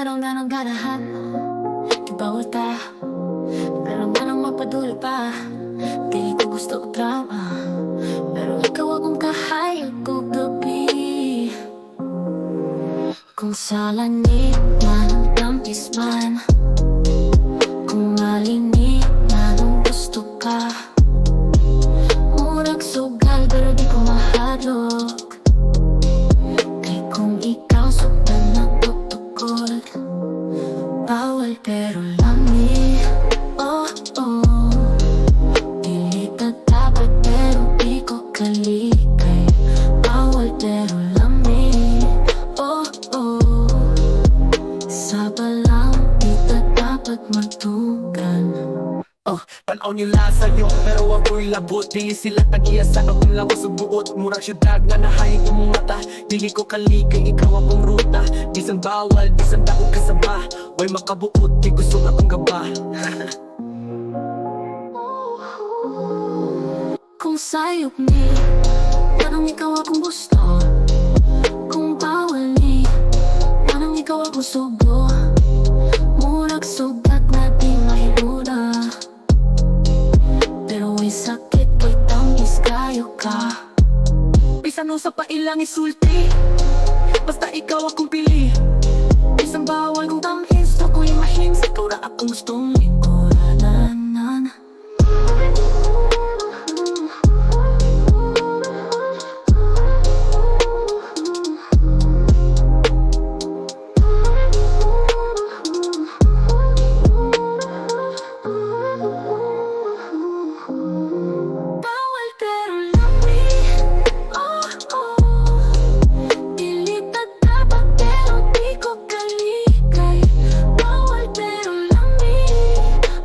ganong ganahan Bawal ta, pero ganong mapaduli pa Di ko gusto drama, pero ikaw akong kahayag ko gabi Kung sa langit man, tampis man Kung malinig na nung gusto ka Murag sugal pero di ko mahadlok Kay kung ikaw sudan na tutukod Bawal pero lami, oh oh Dili ka dapat pero di ko kalikay Bawal pero lami, oh oh Saba lang, di ka dapat magtugan Oh, tanaw nila sa'yo pero ako'y labot Di sila tagiya sa akong lawas o buot Murang syudad nga nahayag imong mata Dili ko kaligay, ikaw akong ruta Bisan bawal, bisan daog kasaba Way makabuot, di gusto na akong gaba Kung sayop ni, parang ikaw akong gusto Kung bawal ni, parang ikaw akong sugo Murag sugat na di mahiluda Pero may sakit ko'y tangis kayo ka Bisan no sa pailang isulti Basta ikaw akong pili Bisan bawal kong tamhis Ako'y mahim sa tura akong gustong Ikuranan Bawal pero lami, oh oh Dili ka dapat pero di ko kalikay Bawal pero lami,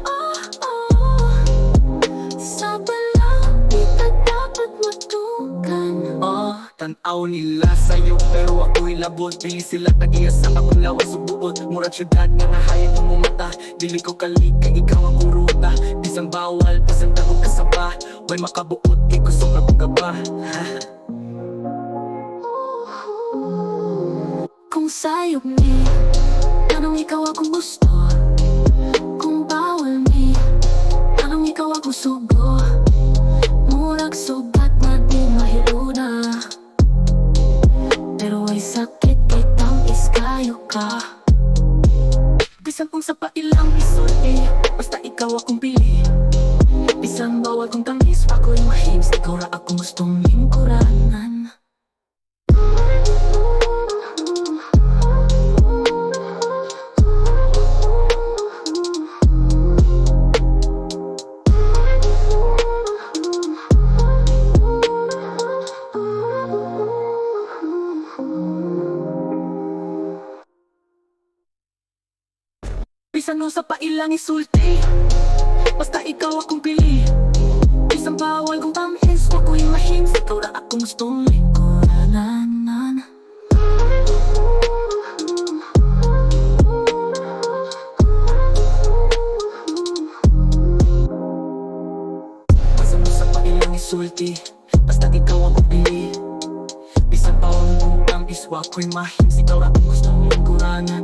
oh oh Saba lang, di ka dapat matukan Oh, tanaw nila sa'yo pero ako'y labot Dili sila tagiya sa akong lawas o buot Murag syudad nga nahayag imong mata Dili ko kalikay, ikaw akong ruta Bisan bawal, bisan daog kasaba Way makabuot, di gusto na akong gaba Kung sayop ni, tanong ikaw akong gusto Kung bawal ni, tanong ikaw akong sugo Murag sugat na di mahiluda Pero ay sakit kay tangis kayo ka Bisan kung sa pailang isulti Basta ikaw akong pili Bisan bawal kong tangis Ako'y mahim sa ikaw ra akong gustong Lingkuranan Bisan no sa pailang isulti Basta ikaw akong pili Bisan bawal kong tamhis Ako'y mahim sa ikaw ra akong gustong Lingkuranan Bisan no sa pailang isulti Basta ikaw akong pili Bisan bawal kong tamhis Ako'y mahim sa ikaw ra akong gustong lingkuranan